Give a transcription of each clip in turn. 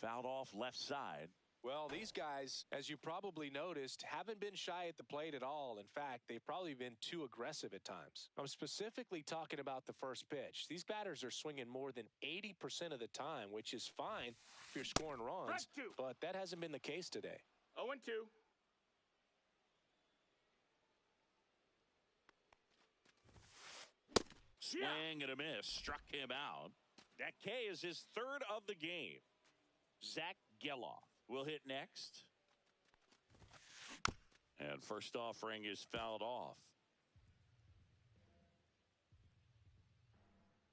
Fouled off left side. Well, these guys, as you probably noticed, haven't been shy at the plate at all. In fact, they've probably been too aggressive at times. I'm specifically talking about the first pitch. These batters are swinging more than 80% of the time, which is fine if you're scoring runs, but that hasn't been the case today. 0-2. Swing and a miss. Struck him out. That K is his third of the game. Zach Geloff will hit next. And first offering is fouled off.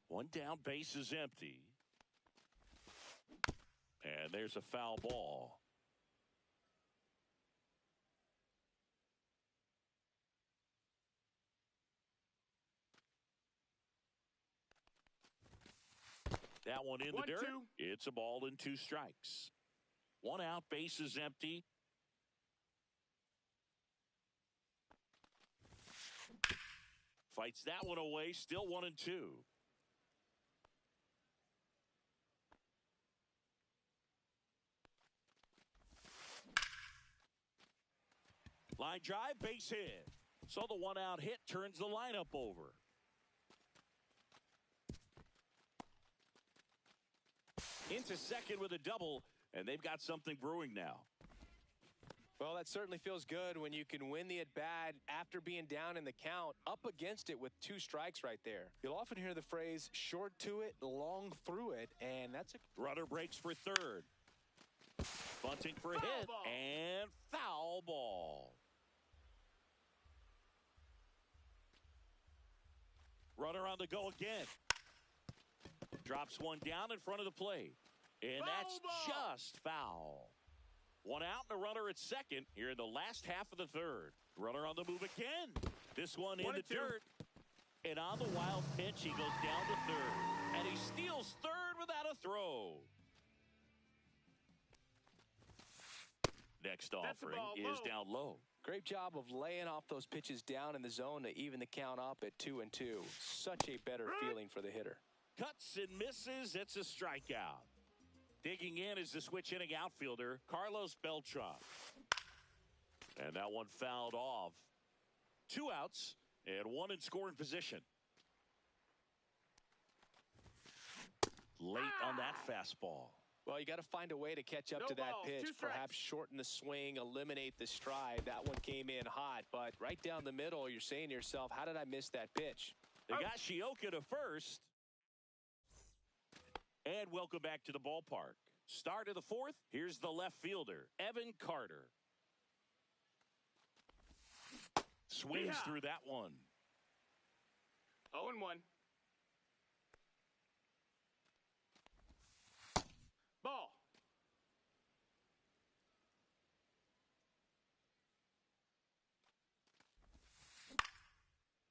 One down, base is empty. And there's a foul ball. That one in the dirt. 1-2. It's a ball and 2 strikes. One out, base is empty. Fights that one away, still 1-2. Line drive, base hit. So the one out hit turns the lineup over. Into second with a double, and they've got something brewing now. Well, that certainly feels good when you can win the at-bat after being down in the count, up against it with 2 strikes right there. You'll often hear the phrase, short to it, long through it, and that's a... Runner breaks for third. Bunting for a hit, and foul ball. Runner on the go again. Drops one down in front of the plate. And that's just foul. One out and a runner at second here in the last half of the third. Runner on the move again. This one in the dirt. And on the wild pitch, he goes down to third. And he steals third without a throw. Next offering is down low. Great job of laying off those pitches down in the zone to even the count up at 2-2. Such a better feeling for the hitter. Cuts and misses. It's a strikeout. Digging in is the switch hitting outfielder, Carlos Beltran. And that one fouled off. 2 outs and 1 in scoring position. Late on that fastball. Well, you got to find a way to catch up to that pitch. Perhaps shorten the swing, eliminate the stride. That one came in hot, but right down the middle, you're saying to yourself, how did I miss that pitch? They got Shioka to first. And welcome back to the ballpark. Start of the fourth. Here's the left fielder, Evan Carter. Swings through that one. 0-1. Ball.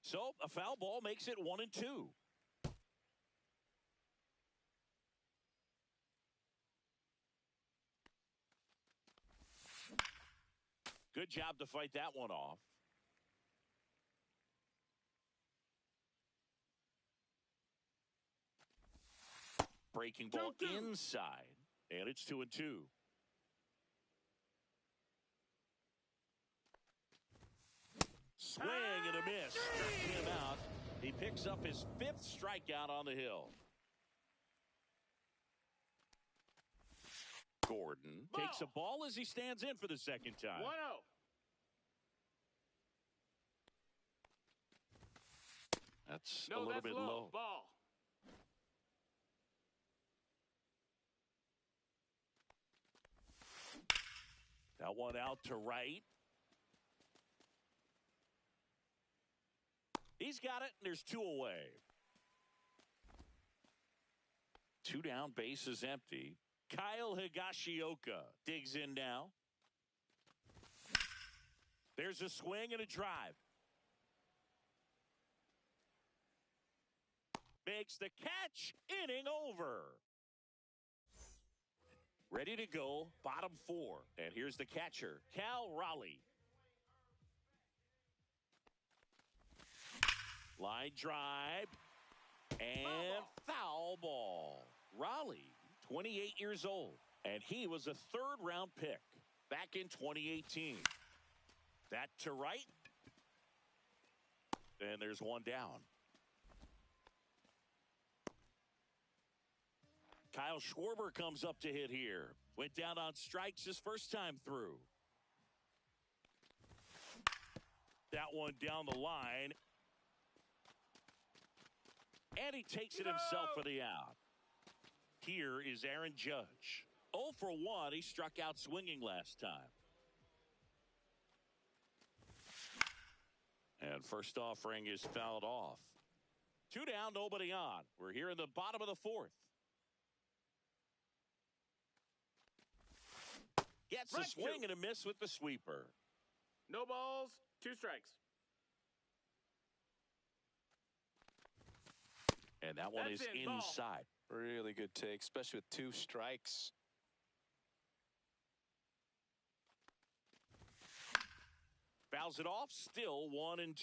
So a foul ball makes it 1-2. Good job to fight that one off. Breaking ball inside, and it's 2-2. Swing and a miss. Struck him out. He picks up his 5th strikeout on the hill. Gordon takes a ball as he stands in for the second time. 1-0. That's a little bit low. Ball. That one out to right. He's got it, and there's 2 away. 2 down, base is empty. Kyle Higashioka digs in now. There's a swing and a drive. Makes the catch, inning over. Ready to go, bottom 4. And here's the catcher, Cal Raleigh. Line drive and foul ball. Raleigh, 28 years old. And he was a third-round pick back in 2018. That to right. And there's one down. Kyle Schwarber comes up to hit here. Went down on strikes his first time through. That one down the line. And he takes it himself for the out. Here is Aaron Judge. 0 for 1. He struck out swinging last time. And first offering is fouled off. 2 down, nobody on. We're here in the bottom of the fourth. Gets a swing and a miss with the sweeper. No balls, 2 strikes. And that one is inside. Really good take, especially with 2 strikes. Fouls it off, still 1-2.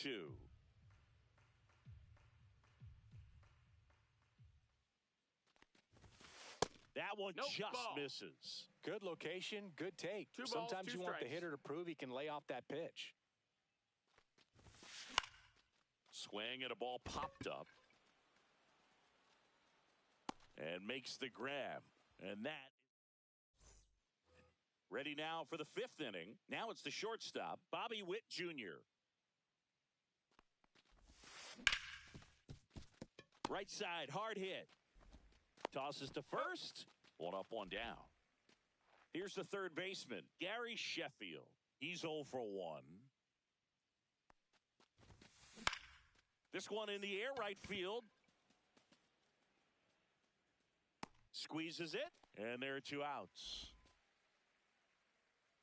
That one misses. Good location, good take. 2 balls, Sometimes 2 you want the strikes. hitter to prove he can lay off that pitch. Swing and a ball popped up. And makes the grab. And that. Ready now for the 5th inning. Now it's the shortstop, Bobby Witt Jr. Right side, hard hit. Tosses to first. 1 up, 1 down. Here's the third baseman, Gary Sheffield. He's 0 for 1. This one in the air, right field. Squeezes it, and there are 2 outs.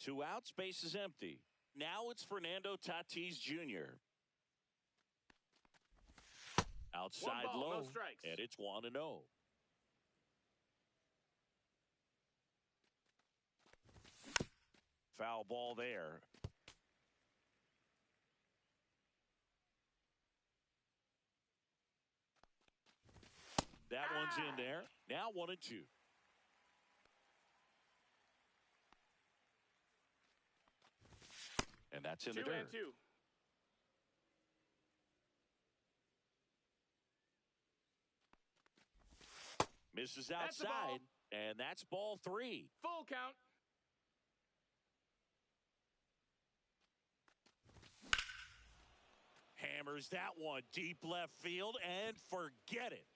2 outs, base is empty. Now it's Fernando Tatis Jr. Outside ball, low, no strikes. and it's 1-0. Foul ball there. That one's in there. Now 1-2. And that's in the dirt. 2-2. Misses outside, and that's ball 3. Full count. Hammers that one deep left field, and forget it.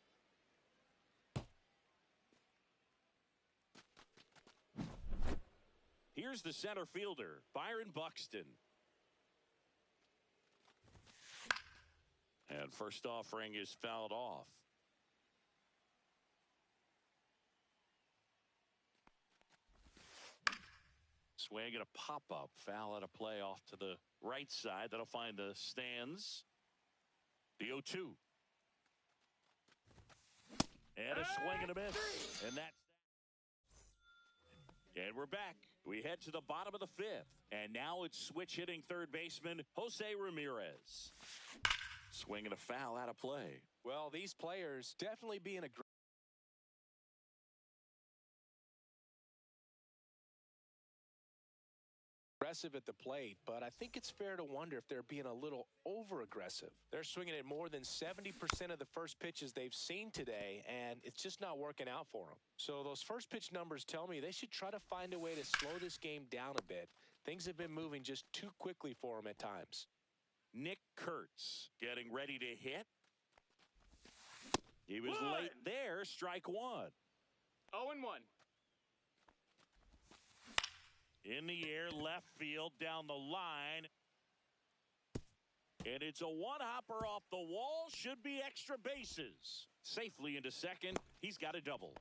Here's the center fielder, Byron Buxton. And first offering is fouled off. Swing and a pop-up. Foul at a play off to the right side. That'll find the stands. The 0-2. And a swing and a miss. And that's that. And we're back. We head to the bottom of the 5th. And now it's switch hitting third baseman Jose Ramirez. Swing and a foul out of play. Well, these players definitely being aggressive at the plate, but I think it's fair to wonder if they're being a little over-aggressive. They're swinging at more than 70% of the first pitches they've seen today, and it's just not working out for them. So those first pitch numbers tell me they should try to find a way to slow this game down a bit. Things have been moving just too quickly for them at times. Nick Kurtz getting ready to hit. He was late there, strike 1. 0-1. In the air, left field, down the line. And it's a one-hopper off the wall. Should be extra bases. Safely into second. He's got a double.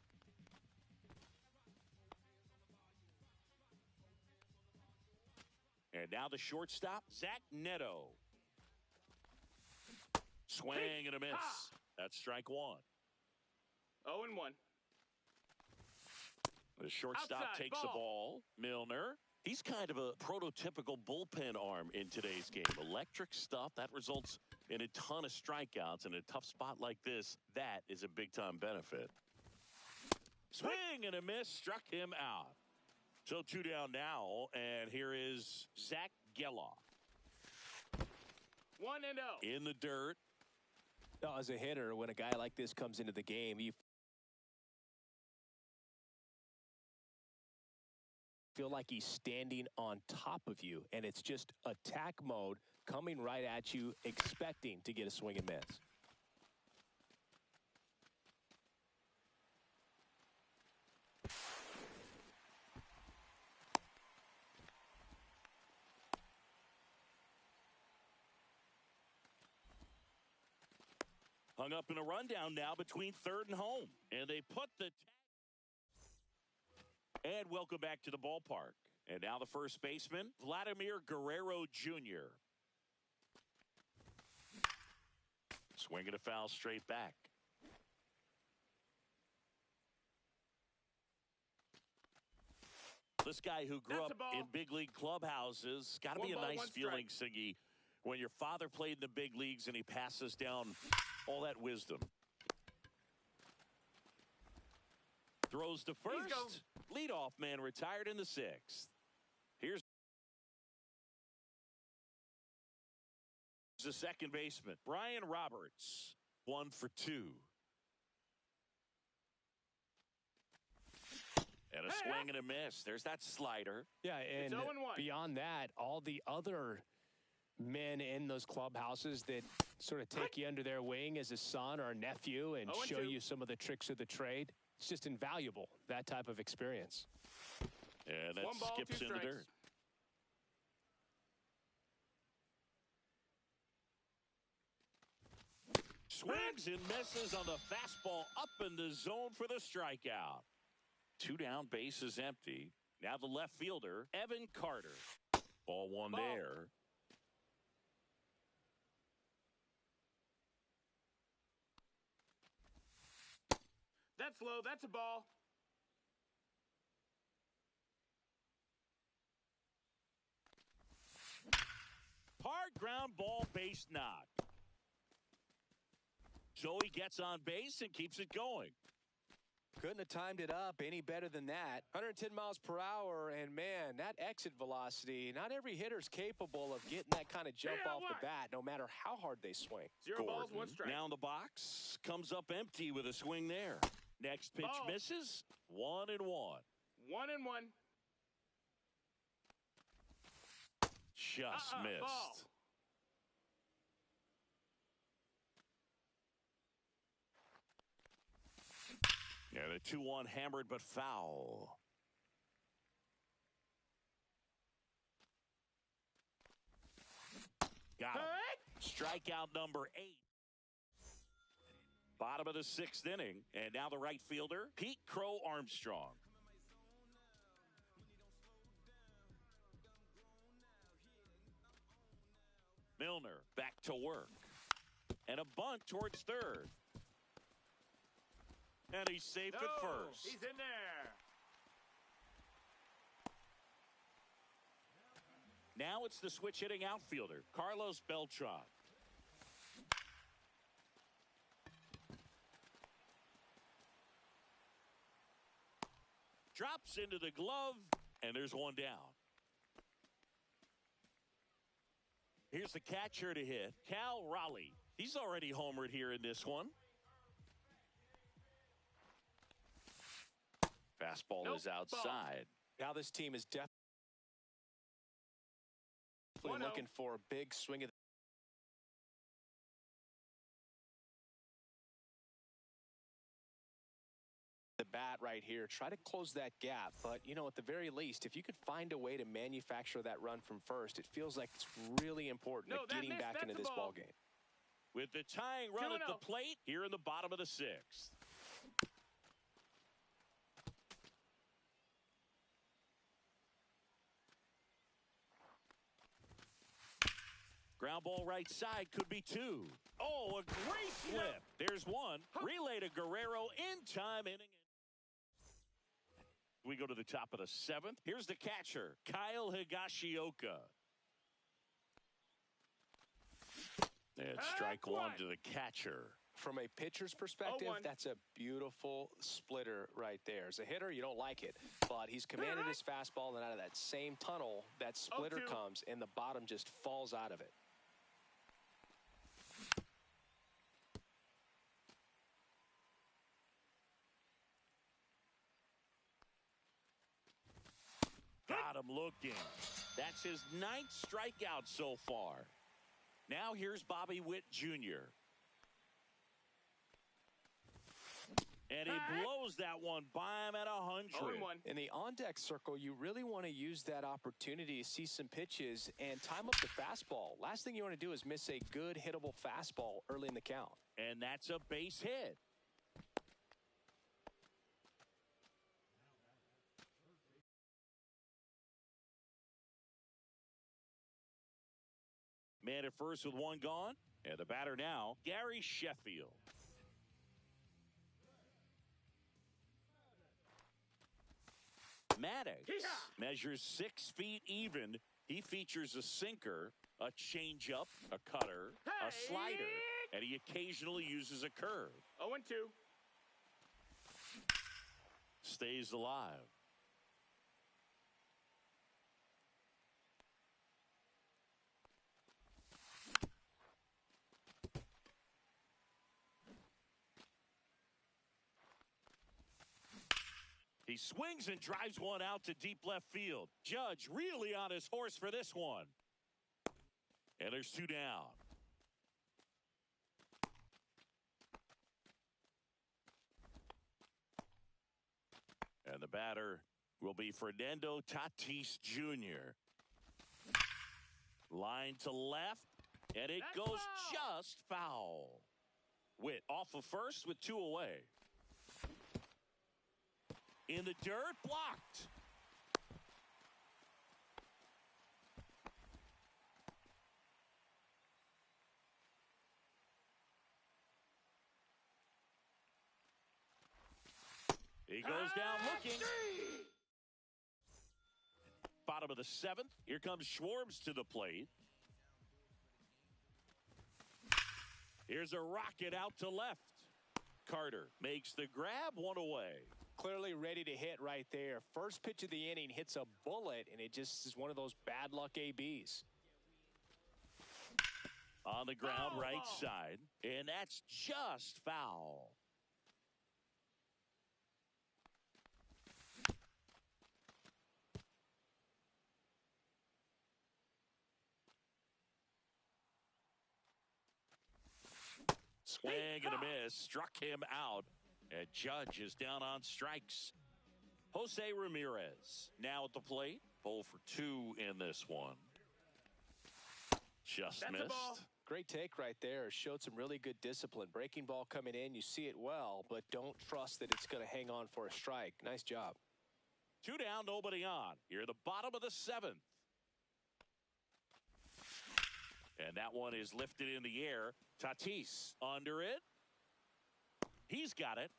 And now the shortstop, Zach Neto. Swing and a miss. That's strike 1. 0-1. The shortstop Outside, takes the ball. Milner. He's kind of a prototypical bullpen arm in today's game. Electric stuff. That results in a ton of strikeouts. In a tough spot like this, that is a big-time benefit. Swing and a miss, struck him out. So 2 down now, and here is Zach Geloff. 1-0. In the dirt. As a hitter, when a guy like this comes into the game, you feel like he's standing on top of you, and it's just attack mode coming right at you, expecting to get a swing and miss. Hung up in a rundown now between third and home. And they put the and welcome back to the ballpark. And now the first baseman, Vladimir Guerrero Jr. Swinging a foul straight back. This guy who grew up in big league clubhouses, got to be a nice feeling, Siggy, when your father played in the big leagues and he passes down all that wisdom. Throws to first. Leadoff man retired in the 6th. Here's the second baseman, Brian Roberts. 1 for 2. And a swing and a miss. There's that slider. Yeah, and beyond that, all the other men in those clubhouses that sort of take you under their wing as a son or a nephew and show you some of the tricks of the trade. It's just invaluable, that type of experience. And that skips in the dirt. Swings and misses on the fastball up in the zone for the strikeout. 2 down, base is empty. Now the left fielder, Evan Carter. Ball 1 there. That's low. That's a ball. Hard ground ball, base knock. So he gets on base and keeps it going. Couldn't have timed it up any better than that. 110 miles per hour, and man, that exit velocity, not every hitter's capable of getting that kind of jump off the bat, no matter how hard they swing. 0 balls, 1 strike. Now in the box, comes up empty with a swing there. Next pitch misses, 1-1. 1-1. Just missed. Ball. Yeah, the 2-1 hammered but foul. Got him. Strikeout number 8. Bottom of the 6th inning. And now the right fielder, Pete Crow Armstrong. Milner back to work. And a bunt towards third. And he's safe at first. He's in there. Now it's the switch hitting outfielder, Carlos Beltran. Drops into the glove, and there's 1 down. Here's the catcher to hit, Cal Raleigh. He's already homered here in this one. Fastball is outside. Now this team is definitely looking for a big swing of the bat right here. Try to close that gap, but you know, at the very least, if you could find a way to manufacture that run from first, it feels like it's really important getting back into this ball game. With the tying run at the plate here in the bottom of the 6th. Ground ball right side, could be 2. Oh, a great flip. There's 1. Relay to Guerrero in time inning. We go to the top of the 7th. Here's the catcher, Kyle Higashioka. And strike 1 to the catcher. From a pitcher's perspective, 0-1. that's a beautiful splitter right there. As a hitter, you don't like it, but he's commanded his fastball, and out of that same tunnel, that splitter 0-2. comes, and the bottom just falls out of it. Got him looking. That's his 9th strikeout so far. Now here's Bobby Witt Jr. And he blows that one by him at 100. 0-1. In the on-deck circle, you really want to use that opportunity to see some pitches and time up the fastball. Last thing you want to do is miss a good hittable fastball early in the count. And that's a base hit. Man at first with one gone. And the batter now, Gary Sheffield. Maddox measures 6 feet even. He features a sinker, a changeup, a cutter, a slider, and he occasionally uses a curve. 0-2. Stays alive. He swings and drives one out to deep left field. Judge really on his horse for this one. And there's 2 down. And the batter will be Fernando Tatis Jr. Line to left, and it goes just foul. Witt off of first with 2 away. In the dirt, blocked. He goes down looking. Bottom of the 7th. Here comes Schwartz to the plate. Here's a rocket out to left. Carter makes the grab, 1 away. Clearly ready to hit right there. First pitch of the inning hits a bullet, and it just is one of those bad luck ABs. On the ground, right side, and that's just foul. Swing and a miss, struck him out, and Judge is down on strikes. Jose Ramirez now at the plate, 0 for 2 in this one. Just missed. Great take right there. Showed some really good discipline. Breaking ball coming in, you see it well, but don't trust that it's going to hang on for a strike. Nice job. 2 down, nobody on. Here at the bottom of the 7th. And that one is lifted in the air. Tatis under it. He's got it.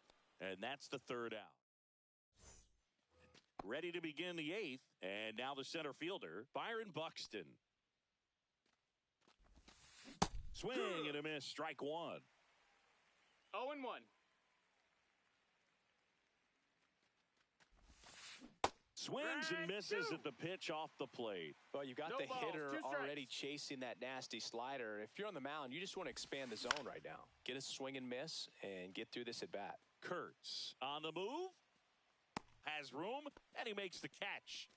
And that's the 3rd out. Ready to begin the 8th. And now the center fielder, Byron Buxton. Swing and a miss, strike 1. 0-1. Swings and misses at the pitch off the plate. Well, you've got No the balls, hitter 2 strikes. already chasing that nasty slider. If you're on the mound, you just want to expand the zone right now. Get a swing and miss and get through this at bat. Kurtz on the move. Has room, and he makes the catch.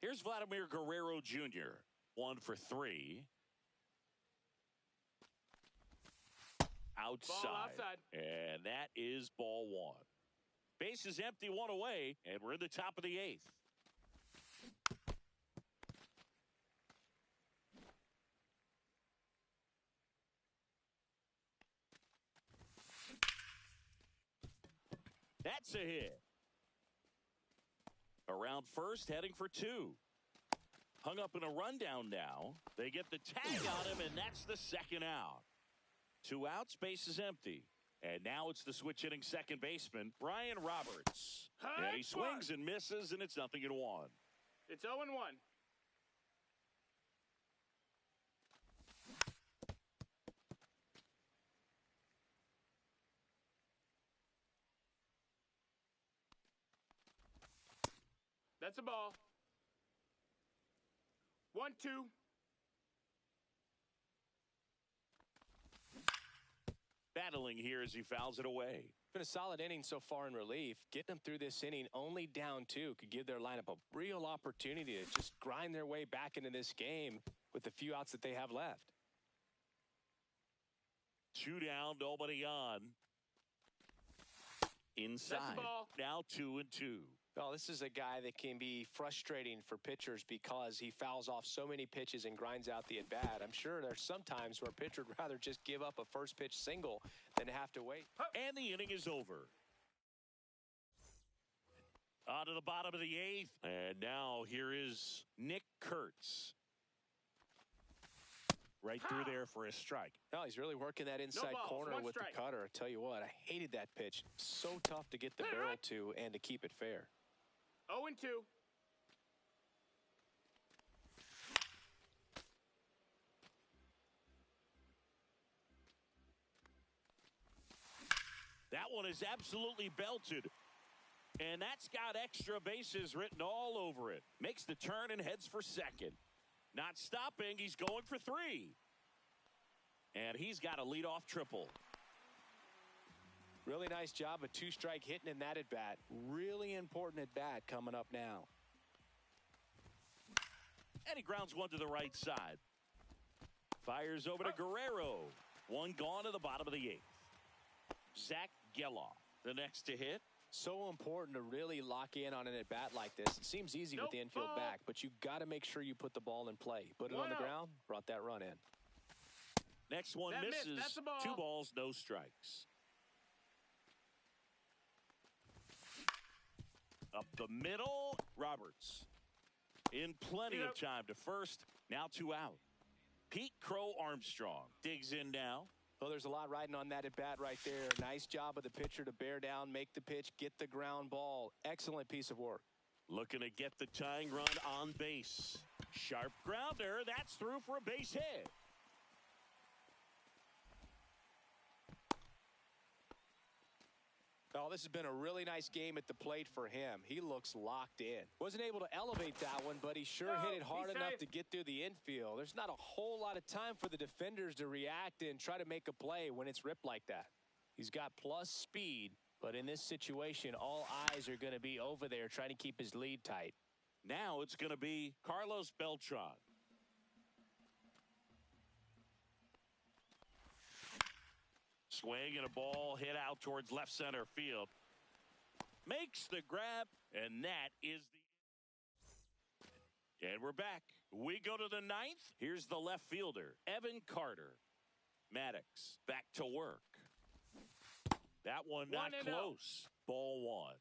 Here's Vladimir Guerrero Jr. 1 for 3. Outside. And that is ball 1. Base is empty, 1 away, and we're in the top of the 8th. That's a hit. Around first, heading for 2. Hung up in a rundown now. They get the tag on him, and that's the 2nd out. 2 outs, base is empty. And now it's the switch hitting second baseman, Brian Roberts. And he swings and misses, and it's 0-1. It's 0-1. That's a ball. 1-2. Battling here as he fouls it away. Been a solid inning so far in relief. Getting them through this inning only down 2 could give their lineup a real opportunity to just grind their way back into this game with the few outs that they have left. 2 down, nobody on. Inside. Now 2-2. Well, this is a guy that can be frustrating for pitchers because he fouls off so many pitches and grinds out the at-bat. I'm sure there's some times where a pitcher would rather just give up a first pitch single than have to wait. And the inning is over. On to the bottom of the 8th. And now here is Nick Kurtz. Right through there for a strike. No, he's really working that inside corner with the cutter. I tell you what, I hated that pitch. So tough to get the barrel to and to keep it fair. 0-2. That one is absolutely belted. And that's got extra bases written all over it. Makes the turn and heads for second. Not stopping, he's going for 3. And he's got a leadoff triple. Really nice job of 2-strike hitting in that at-bat. Really important at-bat coming up now. And he grounds one to the right side. Fires over to Guerrero. One gone to the bottom of the 8th. Zach Geloff, the next to hit. So important to really lock in on an at-bat like this. It seems easy with the infield back, but you got to make sure you put the ball in play. Put it on the ground, brought that run in. Next one misses. 2 balls, no strikes. Up the middle, Roberts. In plenty of time to first. Now 2 out. Pete Crow Armstrong digs in now. Well, there's a lot riding on that at-bat right there. Nice job of the pitcher to bear down, make the pitch, get the ground ball. Excellent piece of work. Looking to get the tying run on base. Sharp grounder. That's through for a base hit. Oh, this has been a really nice game at the plate for him. He looks locked in. Wasn't able to elevate that one, but he sure hit it hard enough to get through the infield. There's not a whole lot of time for the defenders to react and try to make a play when it's ripped like that. He's got plus speed, but in this situation, all eyes are going to be over there trying to keep his lead tight. Now it's going to be Carlos Beltran. Swing and a ball hit out towards left center field. Makes the grab, and that is the... And we're back. We go to the 9th. Here's the left fielder, Evan Carter. Maddox back to work. That one not close. Ball 1.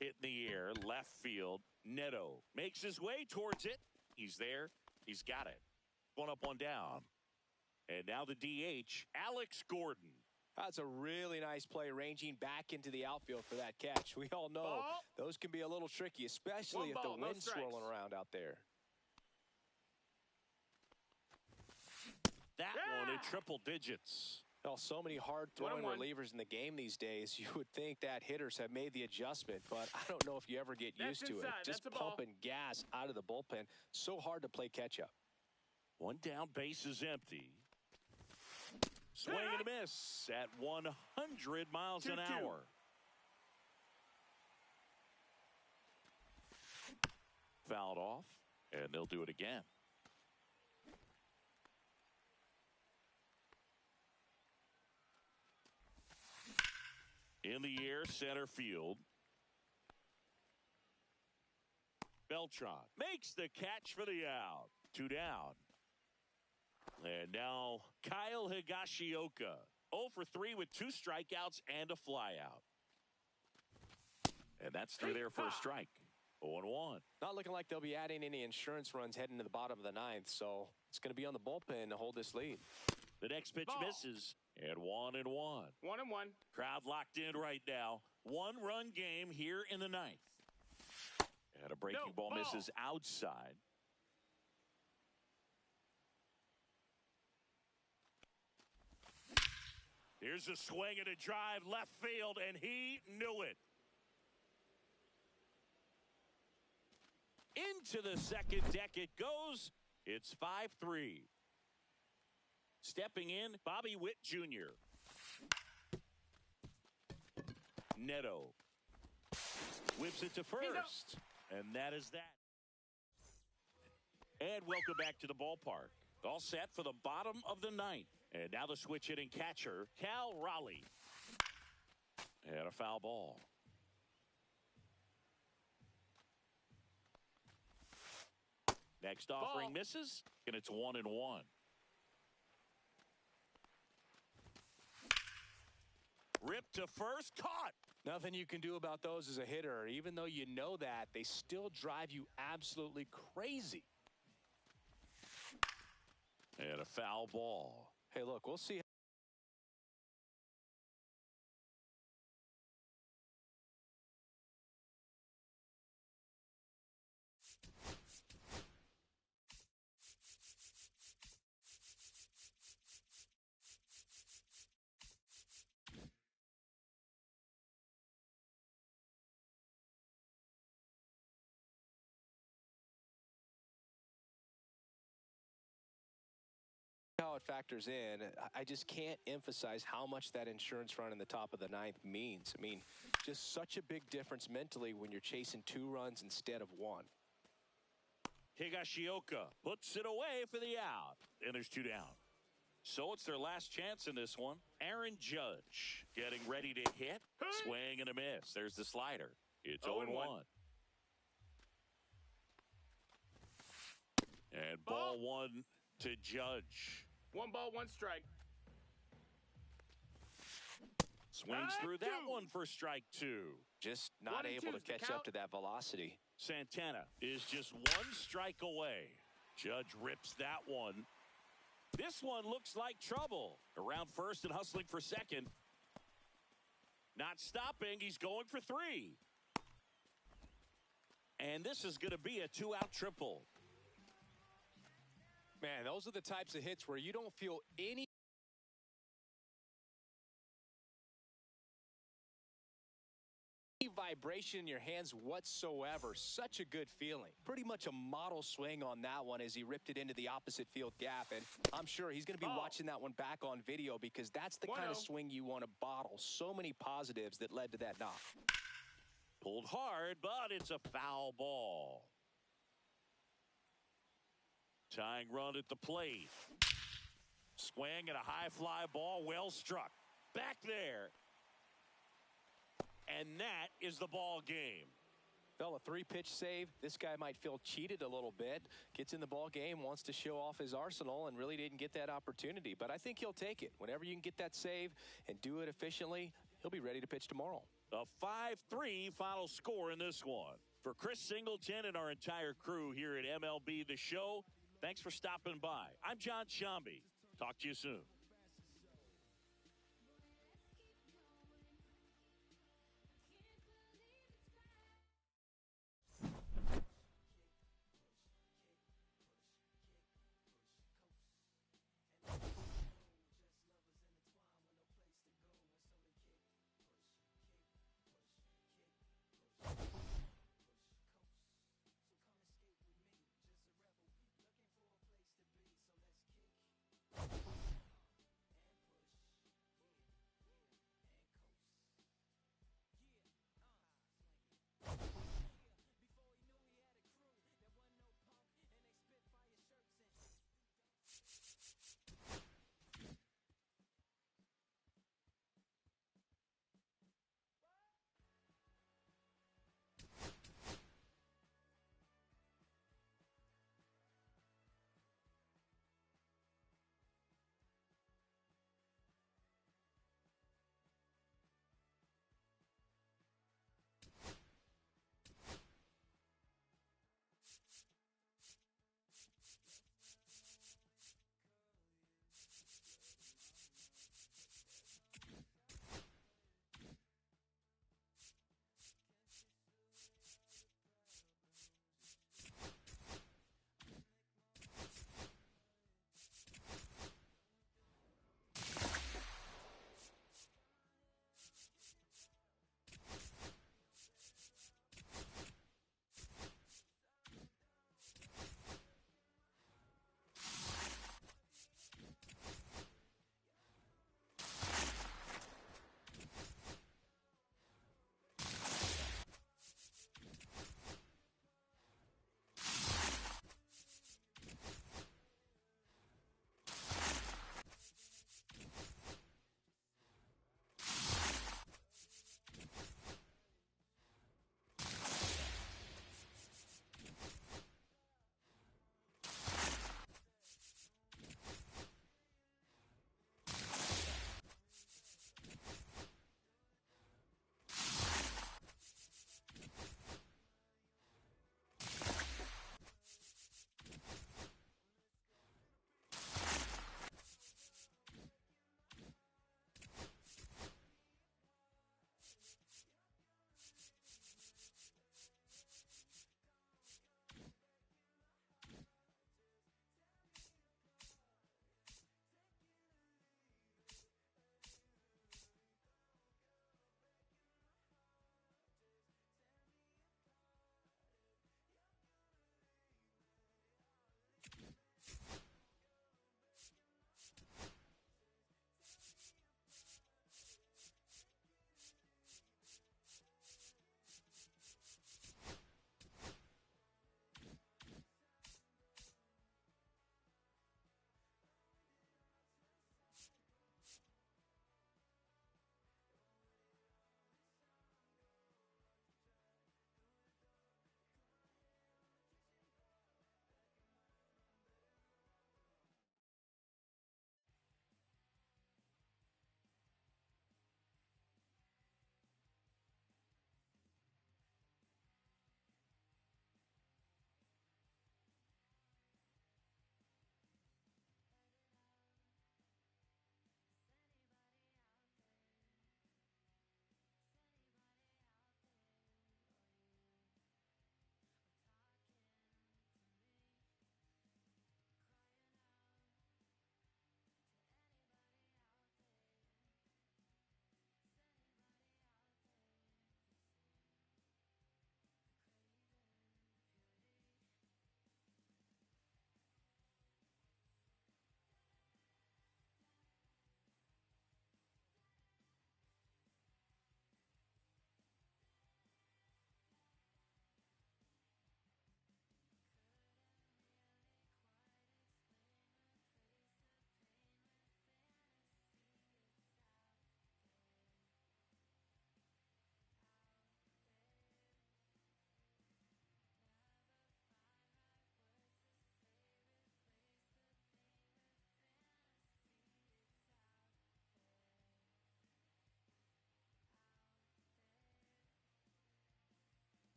Hit in the air, left field. Neto makes his way towards it. He's there. He's got it. One up, one down. And now the DH, Alex Gordon. That's a really nice play, ranging back into the outfield for that catch. We all know those can be a little tricky, especially if the wind's swirling around out there. That one in triple digits. Well, so many hard-throwing relievers in the game these days, you would think that hitters have made the adjustment, but I don't know if you ever get used to it. Just pumping gas out of the bullpen. So hard to play catch-up. One down, base is empty. Swing and a miss at 100 miles an hour. Fouled off, and they'll do it again. In the air, center field. Beltran makes the catch for the out. 2 down. And now Kyle Higashioka. 0 for 3 with 2 strikeouts and a flyout. And that's through there for a strike. 0-1. Not looking like they'll be adding any insurance runs heading to the bottom of the ninth, so it's going to be on the bullpen to hold this lead. The next pitch Ball. misses, and 1-1. 1-1. Crowd locked in right now. One-run game here in the ninth. And a breaking ball misses outside. Here's a swing and a drive left field, and he knew it. Into the second deck it goes. It's 5-3. Stepping in, Bobby Witt Jr. Neto whips it to first, and that is that. And welcome back to the ballpark. All set for the bottom of the ninth. And now the switch hitting catcher, Cal Raleigh. And a foul ball. Next offering misses, and it's 1-1. Ripped to first, caught. Nothing you can do about those as a hitter. Even though you know that, they still drive you absolutely crazy. And a foul ball. Hey, look, we'll see. How it factors in. I just can't emphasize how much that insurance run in the top of the ninth means. I mean, just such a big difference mentally when you're chasing 2 runs instead of 1. Higashioka puts it away for the out, and there's 2 down. So it's their last chance in this one. Aaron Judge getting ready to hit. Swing and a miss. There's the slider. It's 0-1. And ball 1 to Judge. 1 ball, 1 strike. Swings through that one for strike 2. Just not able to catch up to that velocity. Santana is just 1 strike away. Judge rips that one. This one looks like trouble. Around first and hustling for second. Not stopping. He's going for 3. And this is going to be a 2-out triple. Man, those are the types of hits where you don't feel any vibration in your hands whatsoever. Such a good feeling. Pretty much a model swing on that one as he ripped it into the opposite field gap. And I'm sure he's going to be watching that one back on video because that's the kind of swing you want to bottle. So many positives that led to that knock. Pulled hard, but it's a foul ball. Tying run at the plate. Swing and a high fly ball, well struck. Back there. And that is the ball game. Well, a 3-pitch save. This guy might feel cheated a little bit. Gets in the ball game, wants to show off his arsenal, and really didn't get that opportunity. But I think he'll take it. Whenever you can get that save and do it efficiently, he'll be ready to pitch tomorrow. A 5-3 final score in this one. For Chris Singleton and our entire crew here at MLB The Show, thanks for stopping by. I'm John Shambi. Talk to you soon.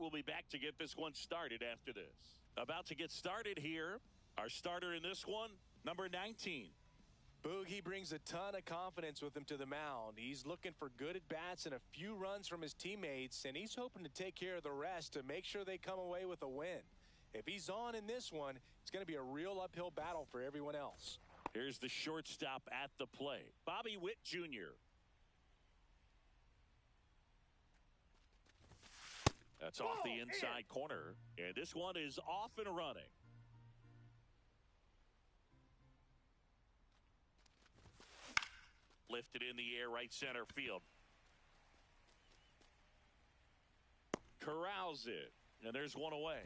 We'll be back to get this one started after this. About to get started here. Our starter in this one, number 19. Boogie brings a ton of confidence with him to the mound. He's looking for good at-bats and a few runs from his teammates, and he's hoping to take care of the rest to make sure they come away with a win. If he's on in this one, it's going to be a real uphill battle for everyone else. Here's the shortstop at the plate, Bobby Witt Jr. That's off the inside corner, and this one is off and running. Lifted in the air, right center field. Corrals it, and there's one away.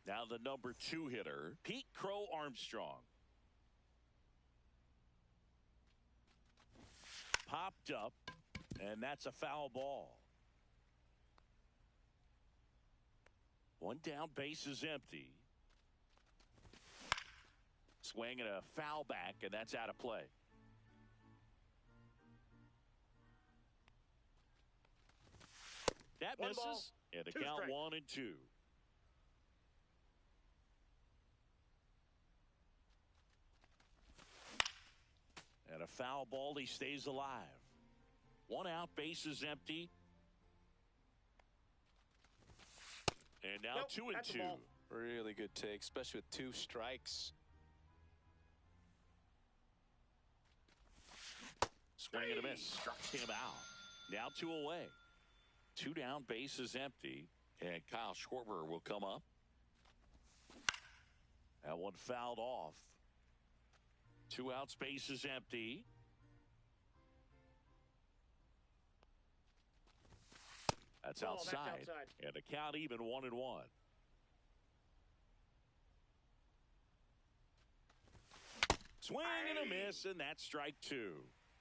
Now the number 2 hitter, Pete Crow Armstrong. Popped up, and that's a foul ball. One down, base is empty. Swing and a foul back, and that's out of play. That misses, and the count 1-2. And a foul ball, he stays alive. One out, base is empty. And now 2-2. Really good take, especially with 2 strikes. Swing and a miss. Struck him out. Now 2 away. 2 down, base is empty. And Kyle Schwarber will come up. That one fouled off. 2 outs, base is empty. That's outside. And the count even 1-1. Swing and a miss, and that's strike 2.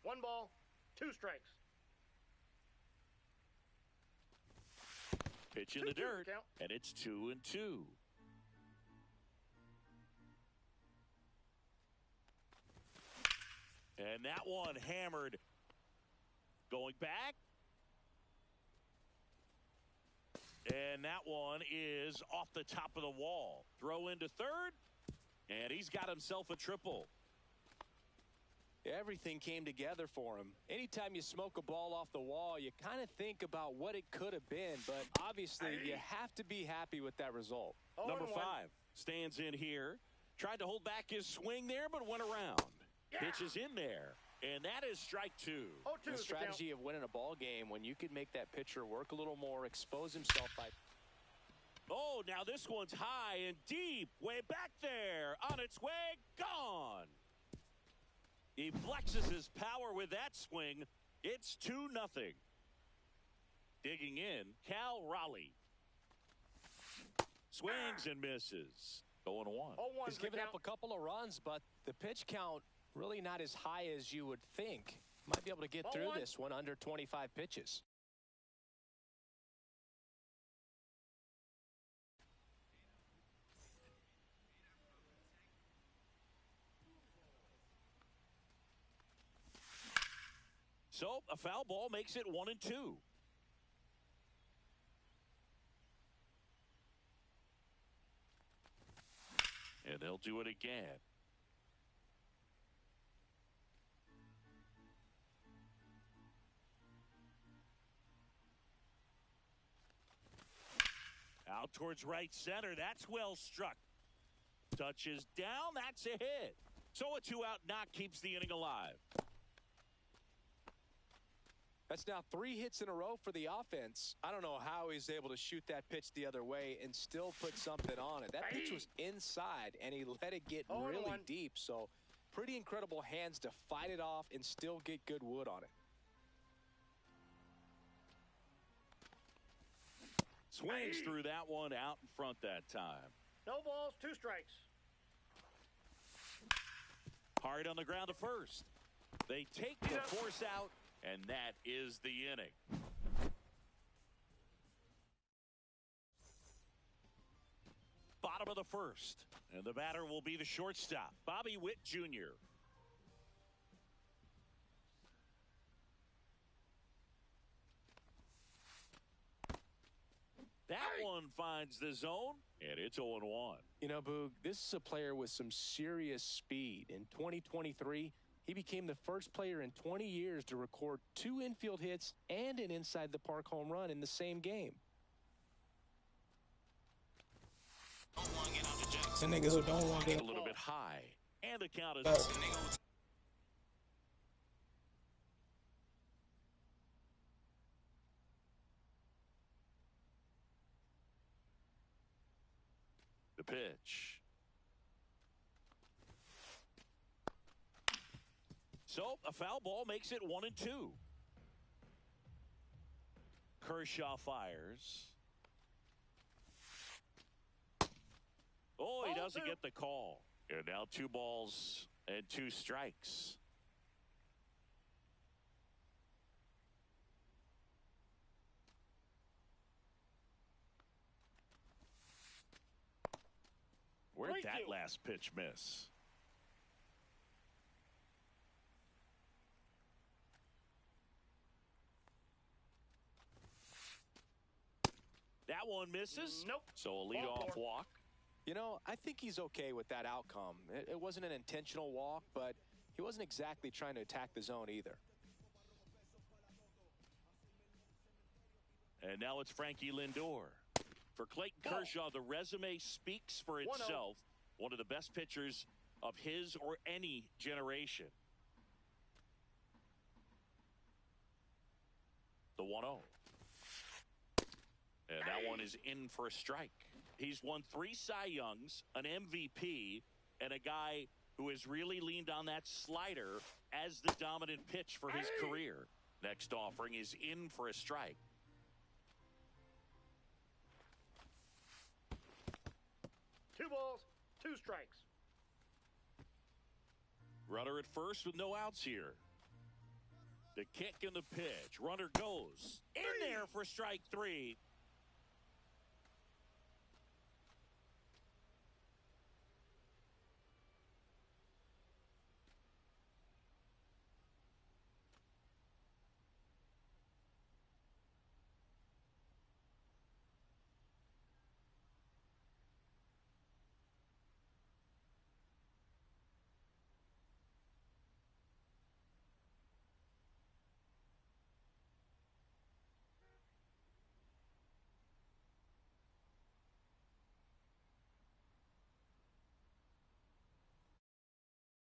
1 ball, 2 strikes. Pitch in the dirt, and it's 2-2. And that one hammered. Going back. And that one is off the top of the wall. Throw into third, and he's got himself a triple. Everything came together for him. Anytime you smoke a ball off the wall, you kind of think about what it could have been, but obviously you have to be happy with that result. Number 5 stands in here. Tried to hold back his swing there, but went around. Pitch is in there, and that is strike 2. The strategy of winning a ball game when you could make that pitcher work a little more, expose himself by... Oh, now this one's high and deep, way back there, on its way, gone. He flexes his power with that swing. It's 2-0. Digging in, Cal Raleigh. Swings and misses. Going 1. He's given up a couple of runs, but the pitch count really not as high as you would think. Might be able to get through this one under 25 pitches. So a foul ball makes it 1-2. And they'll do it again. Out towards right center. That's well struck. Touches down. That's a hit. So a 2-out knock keeps the inning alive. That's now 3 hits in a row for the offense. I don't know how he's able to shoot that pitch the other way and still put something on it. That pitch was inside, and he let it get really deep. So pretty incredible hands to fight it off and still get good wood on it. Swings through that one out in front that time. No balls, 2 strikes. Hard on the ground to first. They take the force out, and that is the inning. Bottom of the first, and the batter will be the shortstop, Bobby Witt Jr. That one finds the zone, and it's 0-1. You know, Boog, this is a player with some serious speed. In 2023, he became the first player in 20 years to record 2 infield hits and an inside-the-park home run in the same game. The nigga who don't want to get A little bit high, and the count is up. the pitch. So a foul ball makes it 1-2. Kershaw fires. Oh, he doesn't get the call. And now 2 balls and 2 strikes. Where'd that last pitch miss? That one misses. Nope. So a leadoff walk. You know, I think he's okay with that outcome. It wasn't an intentional walk, but he wasn't exactly trying to attack the zone either. And now it's Frankie Lindor. For Clayton Kershaw, the resume speaks for itself. One of the best pitchers of his or any generation. The 1-0. And that one is in for a strike. He's won 3 Cy Youngs, an MVP, and a guy who has really leaned on that slider as the dominant pitch for his career. Next offering is in for a strike. Two balls, 2 strikes. Runner at first with no outs here. The kick and the pitch. Runner goes in there for strike 3.